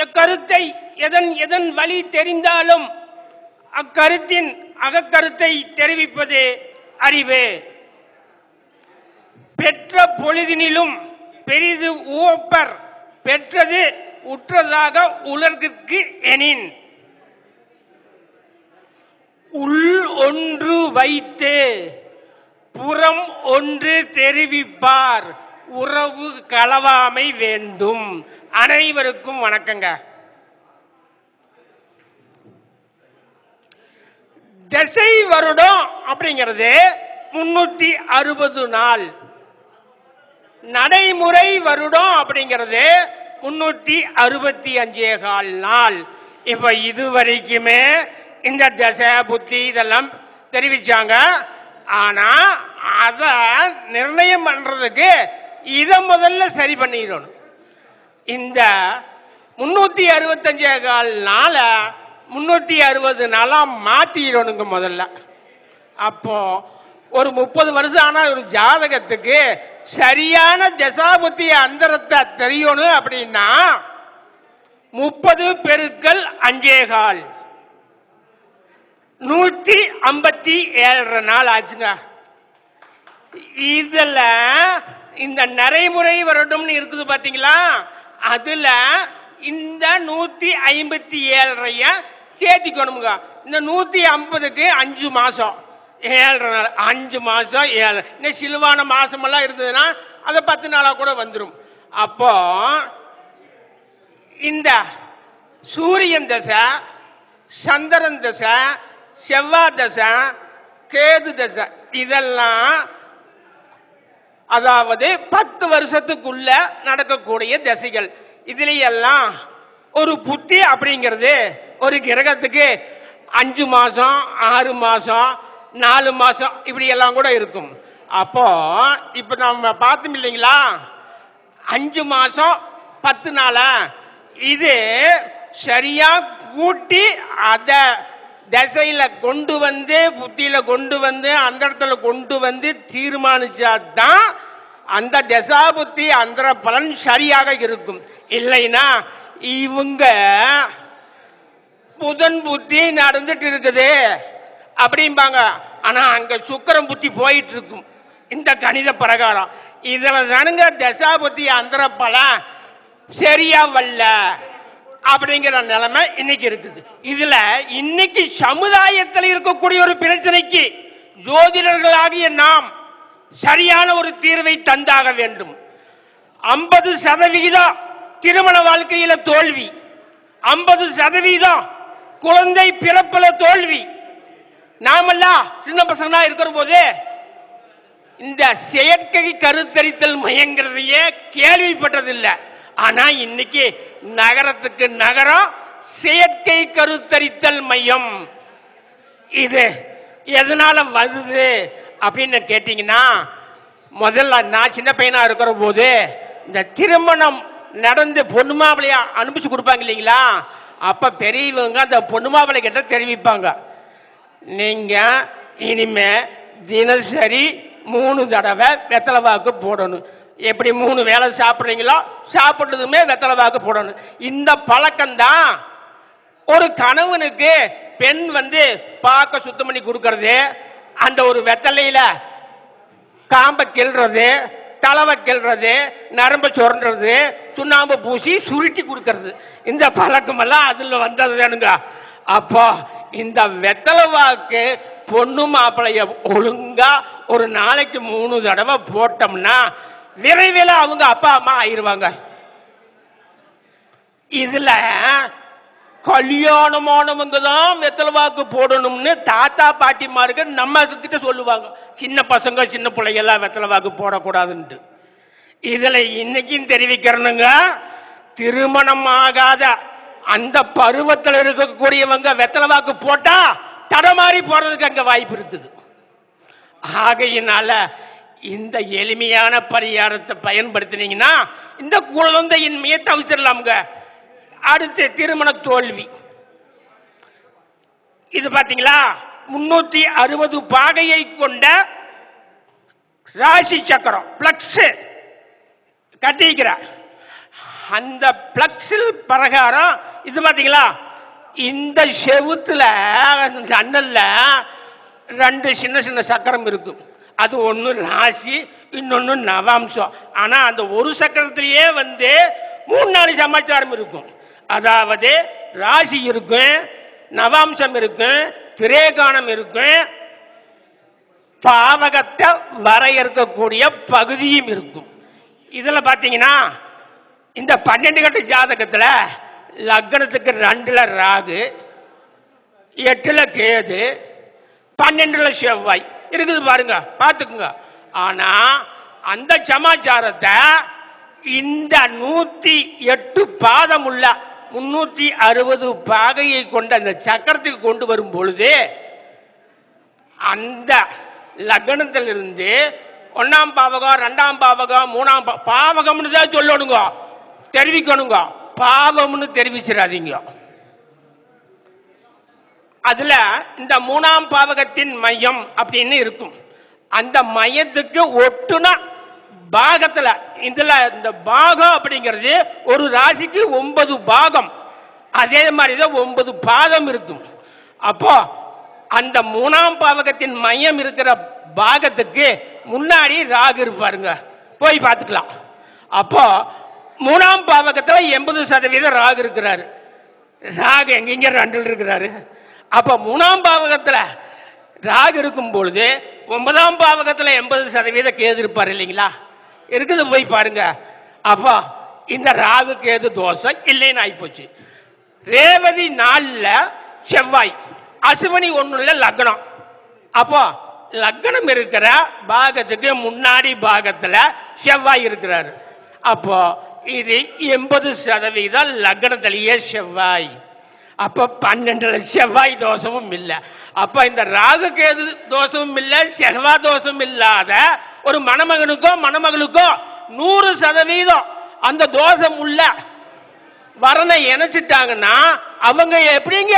எக்கருத்தை எதன் எதன் வழி தெரிந்தாலும் அக்கருத்தின் அகக்கருத்தை தெரிவிப்பது அறிவு. பெற்ற பொழுதினிலும் பெரிது உவப்பர் பெற்றது உற்றதாக உலகிற்கு எனின். உள் ஒன்று வைத்து புறம் ஒன்று தெரிவிப்பார் உறவு களவாமை வேண்டும். அனைவருக்கும் வணக்கங்க. திசை வருடம் அப்படிங்கிறது 360 நாள். நடைமுறை வருடம் அப்படிங்கிறது 365 நாள். இப்ப இதுவரைக்குமே இந்த தசை புத்தி இதெல்லாம் தெரிவிச்சாங்க. ஆனா அத நிர்ணயம் பண்றதுக்கு இத முதல்ல சரி பண்ணிடணும். இந்த 365 நாள 360 நாளா மாத்திடணுங்க முதல்ல. அப்போ ஒரு 30 வருஷம் ஆனா ஒரு ஜாதகத்துக்கு சரியான தசாபுத்தி அந்தரத்தை தெரியணும் அப்படின்னா 30 பெருக்கல் 5.25 157 நாள் ஆச்சுங்க. இதுல இந்த நடைமுறை வருடம்னு இருக்குது பாத்தீங்களா, அதுல இந்த 157 சேர்த்திக்கணுங்க. இந்த 150க்கு 5 மாசம் 7 நாள், 5 மாசம் 7. இந்த சிலுவான மாசம் எல்லாம் இருந்ததுன்னா அது 10 நாளா கூட வந்துடும். அப்போ இந்த சூரியன் தசை, சந்திரன் தசை, செவ்வாய் தசை, கேது தசை இதெல்லாம் அதாவது 10 வருஷத்துக்குள்ள நடக்கக்கூடிய தசைகள். இதுல எல்லாம் ஒரு புத்தி அப்படிங்கிறது ஒரு கிரகத்துக்கு 5 மாசம் 6 மாசம் 4 மாசம் இப்படி எல்லாம் கூட இருக்கும். அப்போ இப்ப நம்ம பார்த்தோம் இல்லைங்களா, 5 மாசம் 10 நாளா இது சரியா கூட்டி அத தசையில கொண்டு வந்து புத்தியில கொண்டு வந்து அந்த இடத்துல கொண்டு வந்து தீர்மானிச்சாதான் அந்த தசா புத்தி அந்த பலன் சரியாக இருக்கும். இல்லைன்னா இவங்க புதன் புத்தி நடந்துட்டு இருக்குது அப்படிம்பாங்க. ஆனா அங்க சுக்கிரன் புத்தி போயிட்டு இருக்கும் இந்த கணித பிரகாரம். இதுல தானுங்க தசா புத்தி அந்த பலன் சரியா வரல அப்படிங்கிற நிலைமை இன்னைக்கு இருக்குது. இதுல இன்னைக்கு சமுதாயத்தில் இருக்கக்கூடிய ஒரு பிரச்சனைக்கு ஜோதிடர்களாகிய நாம் சரியான ஒரு தீர்வை தந்தாக வேண்டும். 50% திருமண வாழ்க்கையில தோல்வி, 50% குழந்தை பிறப்புல தோல்வி. நாமெல்லாம் சின்ன பசங்களா இருக்கிற போது இந்த செயற்கை கருத்தரித்தல் மையங்கிறதையே கேள்விப்பட்டதில்லை. ஆனா இன்னைக்கு நகரத்துக்கு நகரம் செயற்கை கருத்தரித்தல் மையம். இது எதனால வருது அப்படின்னு கேட்டீங்கன்னா, முதல்ல நான் சின்ன பையனா இருக்கிற போது இந்த திருமணம் நடந்து பொண்ணு மாப்பிளைய அனுப்பிச்சு கொடுப்பாங்க இல்லைங்களா, அப்ப பெரியவங்க அந்த பொண்ணு மாப்பிள்ளை கிட்ட தெரிவிப்பாங்க, நீங்க இனிமே தினசரி 3 தடவை வெத்தலை வாக்கு போடணும். எப்படி 3 வேளை சாப்பிட்றீங்களோ சாப்பிட்டதுமே வெத்தலை வாக்கு போடணும். இந்த பழக்கம் தான் ஒரு கணவனுக்கு பெண் வந்து பார்க்க சுத்தம் பண்ணி கொடுக்கறது, அந்த ஒரு வெத்தலையில காம்ப கிள்றது, தலைவை கிள்றது, நரம்பு சுரண்டுறது, சுண்ணாம்பு பூசி சுருட்டி கொடுக்கறது, இந்த பழக்கம் எல்லாம் அதுல வந்தது தானுங்க. அப்போ இந்த வெத்தலை வாக்கு பொண்ணு மாப்பிளைய ஒழுங்கா ஒரு நாளைக்கு 3 தடவை போட்டோம்னா விரைவில் அவங்க அப்பா அம்மா ஆயிருவாங்க. இதுல கல்யாணமானவங்க தான் வெத்தலை வாக்கு போடணும்னு தாத்தா பாட்டிமாருக்கு நம்ம கிட்ட சொல்லுவாங்க. சின்ன பசங்க சின்ன பிள்ளைகள்லாம் வெத்தலை வாக்கு போடக்கூடாதுன்ட்டு. இதுல இன்னைக்கும் தெரிவிக்கிறனுங்க, திருமணம் ஆகாத அந்த பருவத்தில் இருக்கக்கூடியவங்க வெத்தலை வாக்கு போட்டா தடமாறி போறதுக்கு அங்க வாய்ப்பு இருக்குது. ஆகையினால இந்த எளிமையான பரிகாரத்தை பயன்படுத்தினீங்கன்னா இந்த குழந்தையின்மையை தவிர்த்திடலாமுங்க. அடுத்து திருமண தோல்வி. இது பாத்தீங்களா, 360 பாகையை கொண்ட ராசி சக்கரம் பிளக்ஸ் கட்டிக்கிற அந்த பிளக்ஸில் பிரகாரம் இது பாத்தீங்களா, இந்த செவுத்துல ஜன்னல்ல 2 சின்ன சின்ன சக்கரம் இருக்கும். அது ஒன்று ராசி, இன்னொன்று நவாம்சம். ஆனா அந்த ஒரு சக்கரத்திலேயே 3-4 சமாச்சாரம் இருக்கும். அதாவது ராசி இருக்கும், நவாம்சம் இருக்கும், திரேகானம் இருக்கும், பாவகத்தை வரையறுக்கக்கூடிய பகுதியும் இருக்கும். இதுல பாத்தீங்கன்னா இந்த 12 கட்ட ஜாதகத்துல லக்னத்துக்கு 2ல ராகு, 8ல கேது, 12ல செவ்வாய் இருக்குது பாருங்க, பாத்துக்குங்க. ஆனா அந்த சமாச்சாரத்தை இந்த 108 பாதம் உள்ள 360 பாகையை கொண்ட அந்த சக்கரத்துக்கு கொண்டு வரும் பொழுது அந்த லக்னத்திலிருந்து 1ஆம் பாவகம், 2ஆம் பாவகம், 3ஆம் பாவகம்னு தான் சொல்லணுங்க, தெரிவிக்கணுங்க. பாவம்னு தெரிவிச்சிடாதீங்க. அதுல இந்த 3ஆம் பாவகத்தின் மையம் அப்படின்னு இருக்கும். அந்த மையத்துக்கு ஒட்டுன பாகத்துல இதுல இந்த பாகம் அப்படிங்கிறது ஒரு ராசிக்கு 9 பாகம், அதே மாதிரிதான் 9 பாதம் இருக்கும். அப்போ அந்த 3ஆம் பாவகத்தின் மையம் இருக்கிற பாகத்துக்கு முன்னாடி ராகு இருப்பாருங்க, போய் பார்த்துக்கலாம். அப்போ 3ஆம் பாவகத்துல 80% ராகு இருக்கிறாரு. ராகு எங்க 2 இருக்கிறாரு. அப்ப 3ஆம் பாவகத்துல ராகு இருக்கும் பொழுது 9ஆம் பாவகத்துல 80% கேது இருப்பார் இல்லைங்களா, இருக்குது, போய் பாருங்க. அப்போ இந்த ராகு கேது தோஷம் இல்லைன்னு ஆயிப்போச்சு. ரேவதி 4ல செவ்வாய், அசுவனி 1ல லக்னம். அப்போ லக்னம் இருக்கிற பாகத்துக்கு முன்னாடி பாகத்துல செவ்வாய் இருக்கிறாரு. அப்போ இது 80% லக்னத்திலேயே செவ்வாய். அப்ப 12ல செவ்வாய் தோஷமும் இல்லை. அப்ப இந்த ராகு கேது தோஷமும் இல்லை, செவ்வாய் தோஷம் இல்லாத ஒரு மணமகனுக்கோ மணமகளுக்கோ 100% அந்த தோஷம் உள்ள வரனை இணைச்சிட்டாங்கன்னா அவங்க எப்படிங்க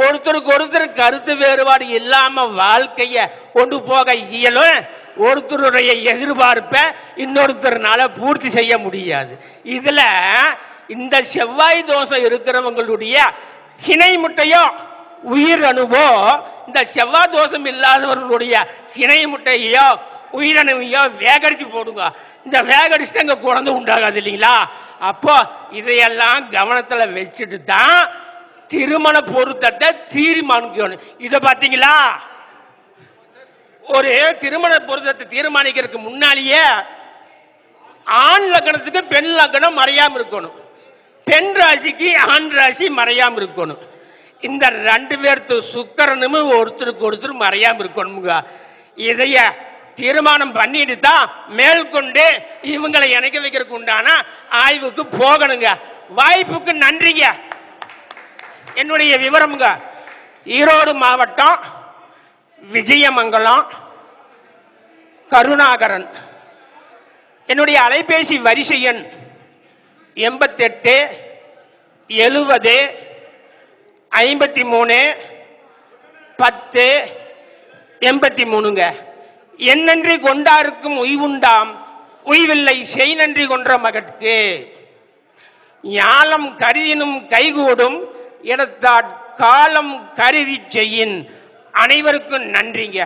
ஒருத்தருக்கு ஒருத்தர் கருத்து வேறுபாடு இல்லாம வாழ்க்கைய கொண்டு போக இயலும். ஒருத்தருடைய எதிர்பார்ப்பை இன்னொருத்தர்னால பூர்த்தி செய்ய முடியாது. இதுல இந்த செவ்வாய் தோஷம் இருக்கிறவங்களுடைய சினை முட்டையோ உயிரணுவோ இந்த செவ்வாய் தோஷம் இல்லாதவர்களுடைய சினை முட்டையோ உயிரணுவையோ வேகடிச்சு போடுங்க. இந்த வேகடிச்சுட்டு அங்க குழந்தை உண்டாகாது இல்லைங்களா. அப்போ இதையெல்லாம் கவனத்துல வச்சுட்டு தான் திருமண பொருத்தத்தை தீர்மானிக்கணும். இதை பாத்தீங்களா, ஒரு திருமண பொருத்தத்தை தீர்மானிக்கிறதுக்கு முன்னாலேயே ஆண் லக்னத்துக்கு பெண் லக்னம் மறையாம இருக்கணும், பெண் ராசிக்கு ஆண் ராசி மறையாம இருக்கணும். இந்த 2 பேர்த்து சுக்கரனும் ஒருத்தருக்கு ஒருத்தர் மறையாம இருக்கணுங்க. இதைய தீர்மானம் பண்ணிட்டு தான் மேற்கொண்டு இவங்களை இணைக்க வைக்கிறதுக்கு உண்டான ஆய்வுக்கு போகணுங்க. வாய்ப்புக்கு நன்றிங்க. என்னுடைய விவரம்ங்க, ஈரோடு மாவட்டம் விஜயமங்கலம், கருணாகரன். என்னுடைய அலைபேசி வரிசை எண் 88 70 53 10 83ங்க. என்னன்றி கொண்டாருக்கும் உய்வுண்டாம், உய்வில்லை செய் நன்றி கொன்ற மகட்கு. ஞாலம் கருதினும் கைகூடும் இடத்தாற் காலம் கருதி செய்யின். அனைவருக்கும் நன்றிங்க.